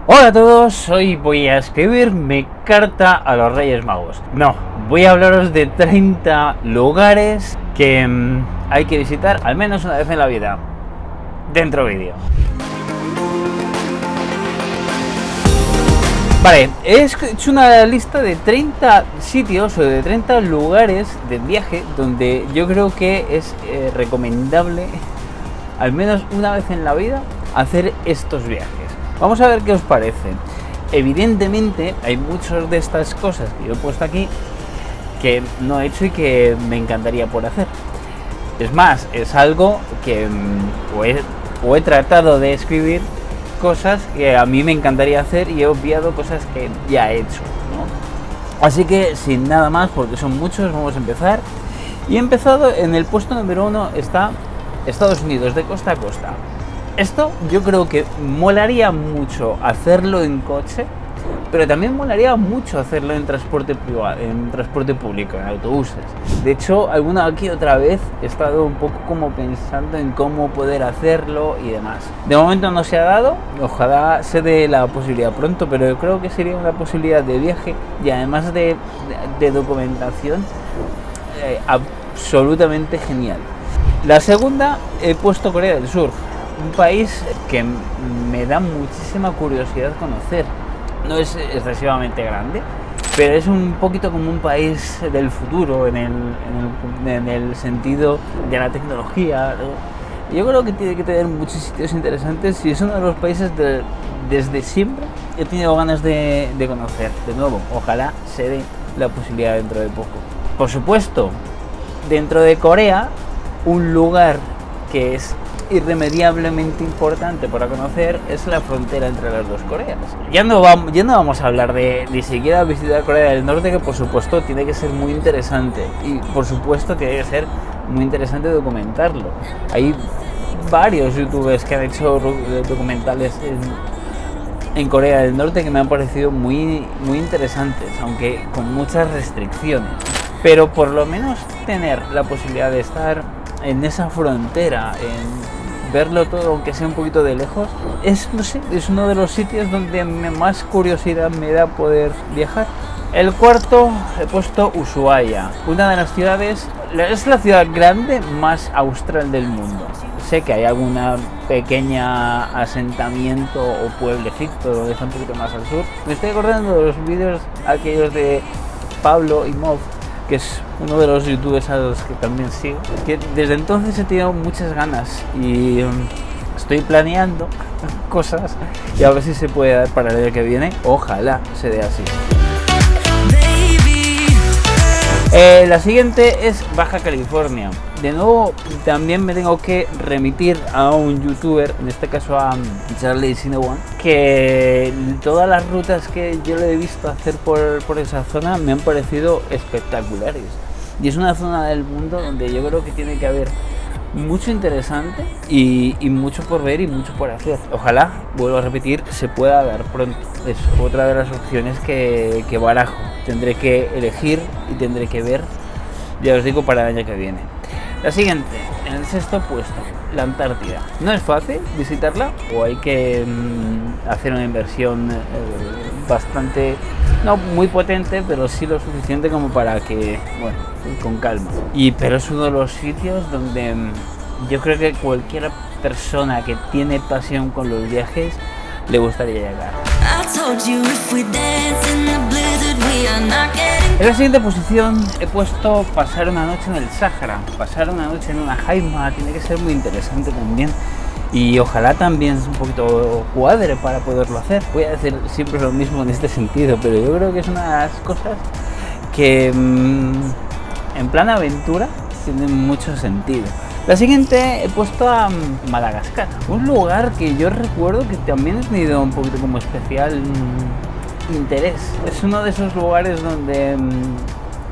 Hola a todos, hoy voy a escribir mi carta a los Reyes Magos. No, voy a hablaros de 30 lugares que hay que visitar al menos una vez en la vida. Dentro vídeo. Vale, he hecho una lista de 30 sitios o de 30 lugares de viaje donde yo creo que es recomendable al menos una vez en la vida hacer estos viajes. Vamos a ver qué os parece. Evidentemente hay muchas de estas cosas que yo he puesto aquí que no he hecho y que me encantaría por hacer. Es más, es algo que o he tratado de escribir cosas que a mí me encantaría hacer y he obviado cosas que ya he hecho, ¿no? Así que sin nada más, porque son muchos, vamos a empezar. Y he empezado en el puesto número 1 está Estados Unidos, de costa a costa. Esto yo creo que molaría mucho hacerlo en coche, pero también molaría mucho hacerlo en transporte privado, en transporte público, en autobuses. De hecho, alguna aquí otra vez he estado un poco como pensando en cómo poder hacerlo y demás. De momento no se ha dado, ojalá se dé la posibilidad pronto, pero yo creo que sería una posibilidad de viaje y además de documentación absolutamente genial. La segunda he puesto Corea del Sur. Un país que me da muchísima curiosidad conocer. No es excesivamente grande, pero es un poquito como un país del futuro en el sentido de la tecnología, ¿no? Yo creo que tiene que tener muchos sitios interesantes y es uno de los países desde siempre he tenido ganas de conocer. De nuevo, ojalá se dé la posibilidad dentro de poco. Por supuesto, dentro de Corea, un lugar que es irremediablemente importante para conocer es la frontera entre las dos Coreas. Ya no vamos a hablar de ni siquiera visitar Corea del Norte, que por supuesto tiene que ser muy interesante y por supuesto tiene que ser muy interesante documentarlo. Hay varios youtubers que han hecho documentales en Corea del Norte que me han parecido muy interesantes, aunque con muchas restricciones. Pero por lo menos tener la posibilidad de estar en esa frontera, en verlo todo, aunque sea un poquito de lejos, es uno de los sitios donde más curiosidad me da poder viajar. El cuarto he puesto Ushuaia, una de las ciudades, es la ciudad grande más austral del mundo. Sé que hay alguna pequeña asentamiento o pueblecito donde está un poquito más al sur. Me estoy acordando de los vídeos aquellos de Pablo y Mov, que es uno de los youtubers a los que también sigo, que desde entonces he tenido muchas ganas y estoy planeando cosas y a ver si se puede dar para el año que viene. Ojalá se dé así. La siguiente es Baja California. De nuevo, también me tengo que remitir a un youtuber, en este caso a Charlie Cinnabon, que todas las rutas que yo le he visto hacer por esa zona me han parecido espectaculares. Y es una zona del mundo donde yo creo que tiene que haber mucho interesante y mucho por ver y mucho por hacer. Ojalá, vuelvo a repetir, se pueda dar pronto. Es otra de las opciones que barajo. Tendré que elegir y tendré que ver, ya os digo, para el año que viene. La siguiente, en el sexto puesto, la Antártida. No es fácil visitarla, o hay que hacer una inversión bastante, no muy potente, pero sí lo suficiente como para que, bueno, con calma. Pero es uno de los sitios donde yo creo que cualquier persona que tiene pasión con los viajes le gustaría llegar. En la siguiente posición he puesto pasar una noche en el Sáhara. Pasar una noche en una jaima tiene que ser muy interesante también. Y ojalá también un poquito cuadre para poderlo hacer. Voy a decir siempre lo mismo en este sentido, pero yo creo que es una de las cosas que en plan aventura tiene mucho sentido. La siguiente he puesto a Madagascar, un lugar que yo recuerdo que también he tenido un poquito como especial interés. Es uno de esos lugares donde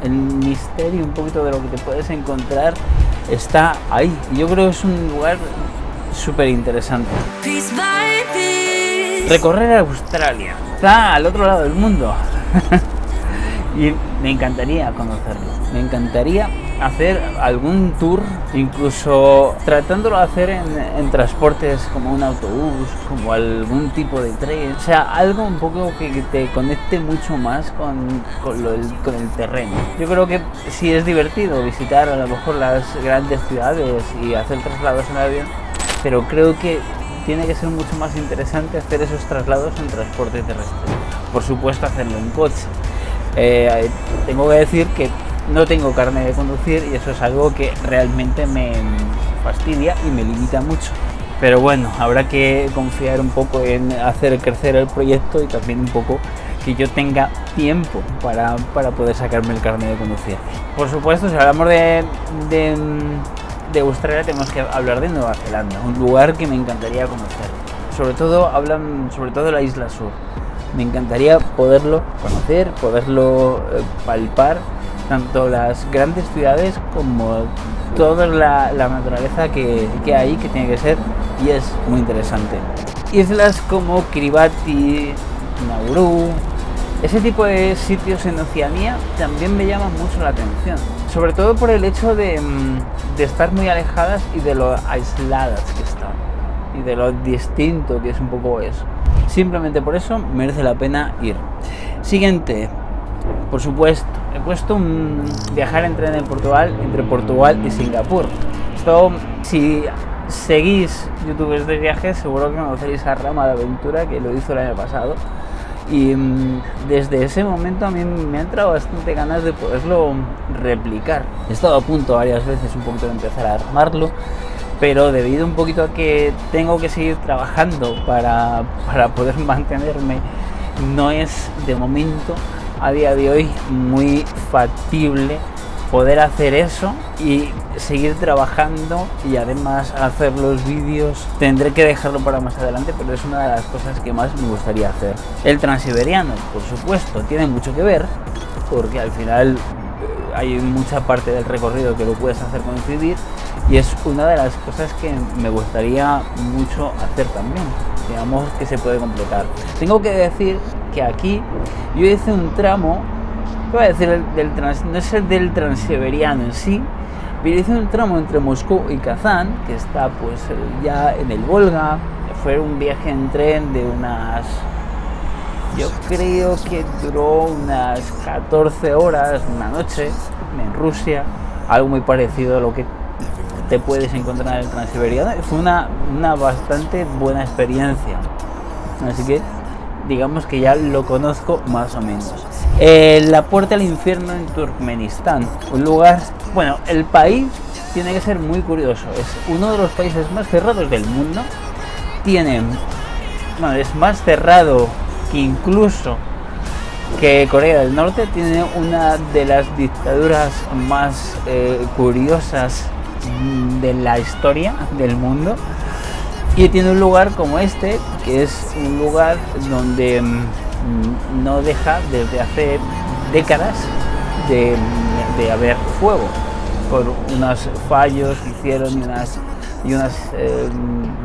el misterio un poquito de lo que te puedes encontrar está ahí. Y yo creo que es un lugar súper interesante. Recorrer Australia, está al otro lado del mundo. Y me encantaría conocerlo, me encantaría hacer algún tour, incluso tratándolo de hacer en transportes como un autobús, como algún tipo de tren, o sea, algo un poco que te conecte mucho más con el terreno. Yo creo que sí es divertido visitar a lo mejor las grandes ciudades y hacer traslados en avión, pero creo que tiene que ser mucho más interesante hacer esos traslados en transporte terrestre. Por supuesto, hacerlo en coche. Tengo que decir que no tengo carnet de conducir y eso es algo que realmente me fastidia y me limita mucho. Pero bueno, habrá que confiar un poco en hacer crecer el proyecto y también un poco que yo tenga tiempo para poder sacarme el carnet de conducir. Por supuesto, si hablamos de Australia, tenemos que hablar de Nueva Zelanda, un lugar que me encantaría conocer. Sobre todo de la isla sur. Me encantaría poderlo conocer, poderlo palpar, tanto las grandes ciudades como toda la naturaleza que hay, que tiene que ser y es muy interesante. Islas como Kiribati, Nauru, ese tipo de sitios en Oceanía también me llaman mucho la atención, sobre todo por el hecho de estar muy alejadas y de lo aisladas que están y de lo distinto que es un poco eso. Simplemente por eso merece la pena ir. Siguiente, por supuesto, he puesto un viajar en tren entre Portugal y Singapur. Esto, si seguís youtubers de viajes, seguro que conoceréis a Rama de Aventura, que lo hizo el año pasado. Y desde ese momento a mí me ha entrado bastante ganas de poderlo replicar. He estado a punto varias veces un poquito de empezar a armarlo, pero debido un poquito a que tengo que seguir trabajando para poder mantenerme, no es de momento a día de hoy muy factible poder hacer eso y seguir trabajando y además hacer los vídeos. Tendré que dejarlo para más adelante, pero es una de las cosas que más me gustaría hacer. El transiberiano, por supuesto, tiene mucho que ver, porque al final hay mucha parte del recorrido que lo puedes hacer coincidir y es una de las cosas que me gustaría mucho hacer también, digamos que se puede completar. Tengo que decir que aquí yo hice un tramo, voy a decir no es el del transiberiano en sí, pero hice un tramo entre Moscú y Kazán, que está pues ya en el Volga. Fue un viaje en tren de yo creo que duró unas 14 horas, una noche, en Rusia, algo muy parecido a lo que te puedes encontrar en el transiberiano. Fue una bastante buena experiencia, así que digamos que ya lo conozco más o menos. La puerta al infierno en Turkmenistán, un lugar, bueno, el país tiene que ser muy curioso, es uno de los países más cerrados del mundo, es más cerrado que incluso que Corea del Norte, tiene una de las dictaduras más curiosas de la historia del mundo, y tiene un lugar como este, que es un lugar donde no deja desde hace décadas de haber fuego, por unos fallos que hicieron y unas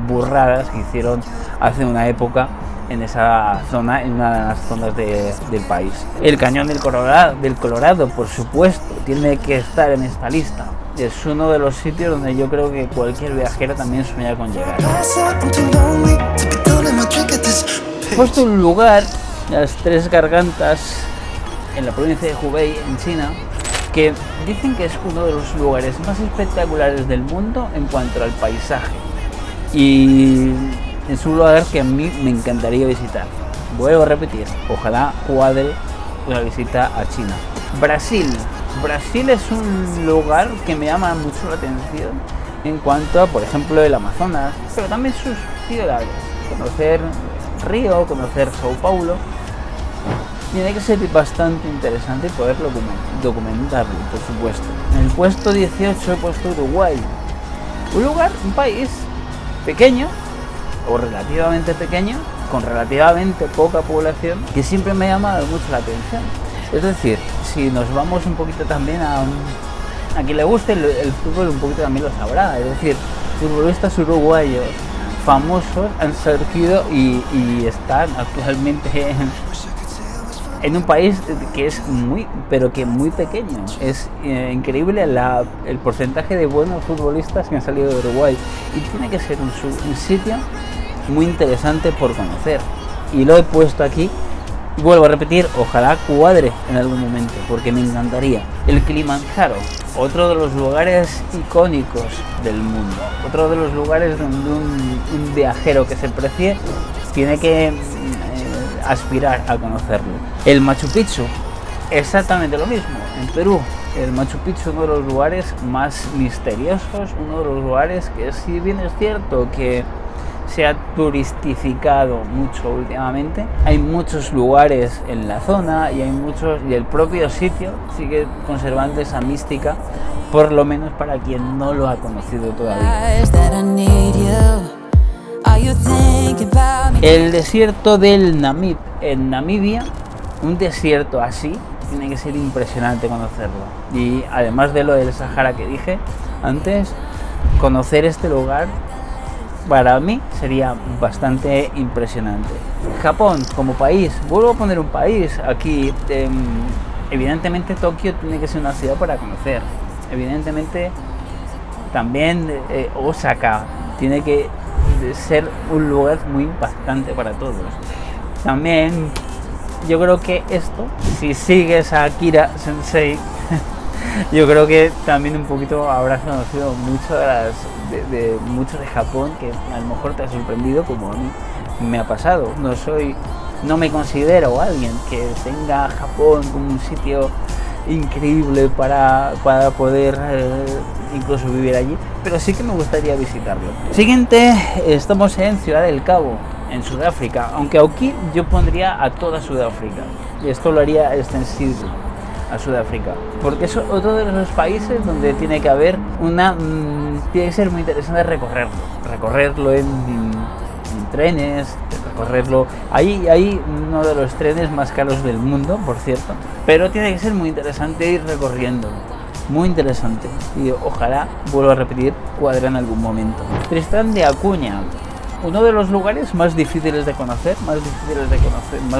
burradas que hicieron hace una época en esa zona, en una de las zonas del país. El cañón del Colorado, por supuesto, tiene que estar en esta lista. Es uno de los sitios donde yo creo que cualquier viajero también sueña con llegar. He puesto un lugar, las Tres Gargantas, en la provincia de Hubei, en China, que dicen que es uno de los lugares más espectaculares del mundo en cuanto al paisaje. Y es un lugar que a mí me encantaría visitar. Vuelvo a repetir, ojalá cuadre una visita a China. Brasil es un lugar que me llama mucho la atención en cuanto a, por ejemplo, el Amazonas, pero también sus ciudades. Conocer Río, conocer Sao Paulo. Tiene que ser bastante interesante poder documentarlo, por supuesto. En el puesto 18 he puesto Uruguay. Un país pequeño, o relativamente pequeño, con relativamente poca población, que siempre me ha llamado mucho la atención. Es decir, si nos vamos un poquito también a quien le guste el fútbol, un poquito también lo sabrá. Es decir, futbolistas uruguayos famosos han surgido y están actualmente en un país que es muy, pero que muy pequeño. Es increíble el porcentaje de buenos futbolistas que han salido de Uruguay, y tiene que ser un sitio muy interesante por conocer. Y lo he puesto aquí. Vuelvo a repetir, ojalá cuadre en algún momento, porque me encantaría. El Kilimanjaro, otro de los lugares icónicos del mundo, otro de los lugares donde un viajero que se precie tiene que aspirar a conocerlo. El Machu Picchu, exactamente lo mismo. En Perú, el Machu Picchu, uno de los lugares más misteriosos, uno de los lugares que, si bien es cierto que se ha turistificado mucho últimamente, hay muchos lugares en la zona y el propio sitio sigue conservando esa mística, por lo menos para quien no lo ha conocido todavía. El desierto del Namib en Namibia, un desierto así tiene que ser impresionante conocerlo, y además de lo del Sahara que dije antes, conocer este lugar para mí sería bastante impresionante. Japón como país, vuelvo a poner un país aquí. Evidentemente Tokio tiene que ser una ciudad para conocer. Evidentemente también Osaka tiene que ser un lugar muy impactante para todos. También yo creo que esto, si sigues a Akira Sensei, yo creo que también un poquito habrás conocido mucho mucho de Japón, que a lo mejor te ha sorprendido, como a mí me ha pasado. No me considero alguien que tenga Japón como un sitio increíble para poder incluso vivir allí, pero sí que me gustaría visitarlo. Siguiente, estamos en Ciudad del Cabo, en Sudáfrica, aunque aquí yo pondría a toda Sudáfrica, y esto lo haría extensible a Sudáfrica, porque es otro de los países donde tiene que haber tiene que ser muy interesante recorrerlo en trenes, recorrerlo. Hay uno de los trenes más caros del mundo, por cierto, pero tiene que ser muy interesante ir recorriéndolo, muy interesante, y ojalá, vuelvo a repetir, cuadre en algún momento. Tristán de Acuña, uno de los lugares más difíciles de conocer, más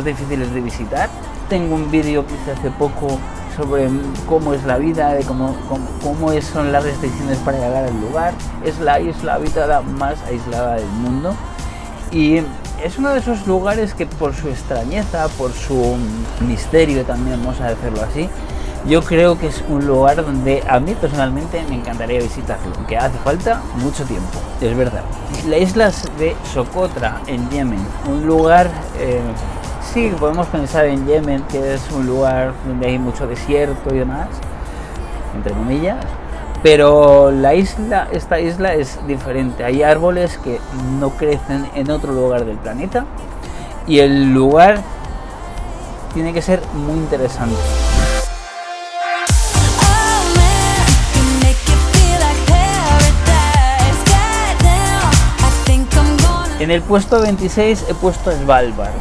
difíciles de visitar. Tengo un vídeo que hice hace poco sobre cómo es la vida, de cómo son las restricciones para llegar al lugar. Es la isla habitada más aislada del mundo, y es uno de esos lugares que, por su extrañeza, por su misterio también, vamos a decirlo así, yo creo que es un lugar donde a mí personalmente me encantaría visitarlo, aunque hace falta mucho tiempo, es verdad. Las islas de Socotra en Yemen, un lugar, sí, podemos pensar en Yemen, que es un lugar donde hay mucho desierto y demás, entre comillas, pero esta isla es diferente. Hay árboles que no crecen en otro lugar del planeta, y el lugar tiene que ser muy interesante. En el puesto 26 he puesto Svalbard,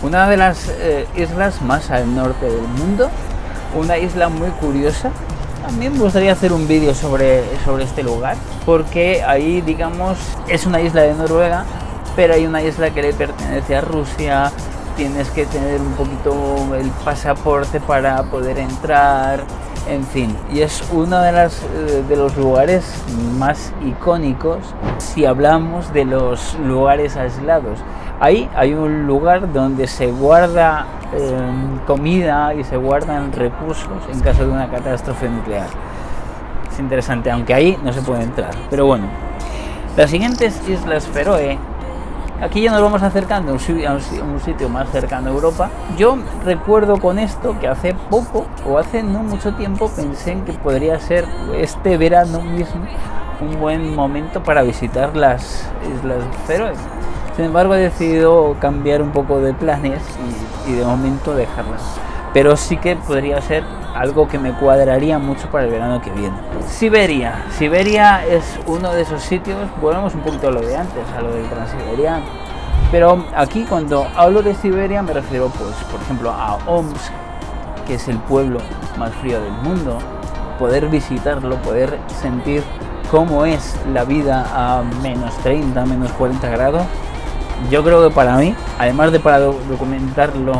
una de las islas más al norte del mundo, una isla muy curiosa. También me gustaría hacer un vídeo sobre este lugar, porque ahí, digamos, es una isla de Noruega, pero hay una isla que le pertenece a Rusia. Tienes que tener un poquito el pasaporte para poder entrar, en fin, y es uno de los lugares más icónicos si hablamos de los lugares aislados. Ahí hay un lugar donde se guarda comida y se guardan recursos en caso de una catástrofe nuclear. Es interesante, aunque ahí no se puede entrar, pero bueno. Las siguientes Islas Feroe, aquí ya nos vamos acercando a un sitio más cercano a Europa. Yo recuerdo con esto que hace poco, o hace no mucho tiempo, pensé en que podría ser este verano mismo un buen momento para visitar las Islas Feroe. Sin embargo, he decidido cambiar un poco de planes y de momento dejarlas. Pero sí que podría ser algo que me cuadraría mucho para el verano que viene. Siberia es uno de esos sitios. Volvemos un poquito a lo de antes, a lo del Transiberiano. Pero aquí, cuando hablo de Siberia, me refiero, pues, por ejemplo, a Omsk, que es el pueblo más frío del mundo. Poder visitarlo, poder sentir cómo es la vida a menos 30, menos 40 grados. Yo creo que para mí, además de para documentarlo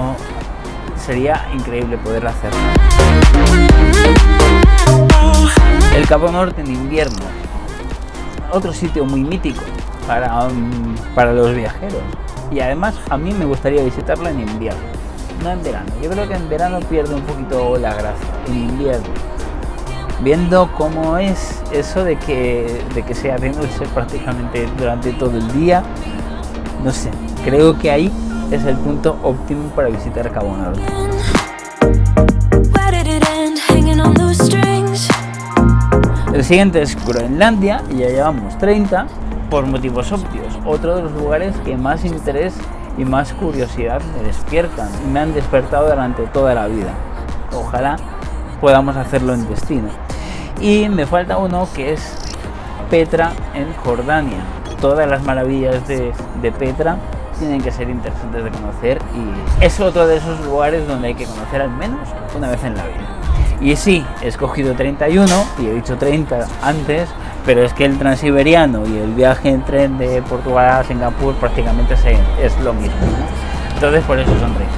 sería increíble poder hacerlo. El Cabo Norte en invierno, otro sitio muy mítico para los viajeros, y además a mí me gustaría visitarlo en invierno, no en verano. Yo creo que en verano pierde un poquito la gracia, en invierno, viendo cómo es eso de que sea de noche prácticamente durante todo el día. No sé, creo que ahí es el punto óptimo para visitar Cabo Norte. El siguiente es Groenlandia, y ya llevamos 30, por motivos obvios. Otro de los lugares que más interés y más curiosidad me despiertan, y me han despertado durante toda la vida. Ojalá podamos hacerlo en destino. Y me falta uno, que es Petra en Jordania. Todas las maravillas de Petra tienen que ser interesantes de conocer, y es otro de esos lugares donde hay que conocer al menos una vez en la vida. Y sí, he escogido 31 y he dicho 30 antes, pero es que el transiberiano y el viaje en tren de Portugal a Singapur prácticamente es lo mismo, ¿no? Entonces por eso son 30.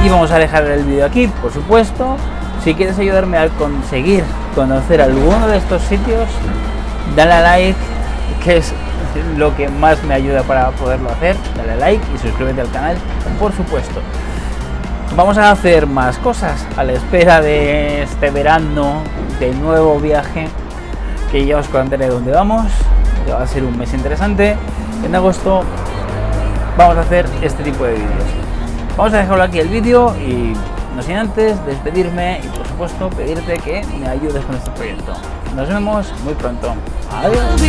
Y vamos a dejar el vídeo aquí, por supuesto. Si quieres ayudarme a conseguir conocer alguno de estos sitios, dale a like, que es lo que más me ayuda para poderlo hacer. Dale a like y suscríbete al canal, por supuesto. Vamos a hacer más cosas a la espera de este verano de nuevo viaje, que ya os contaré dónde vamos. Va a ser un mes interesante. En agosto vamos a hacer este tipo de vídeos. Vamos a dejarlo aquí el vídeo, y no sin antes despedirme y por supuesto pedirte que me ayudes con este proyecto. Nos vemos muy pronto. Adiós.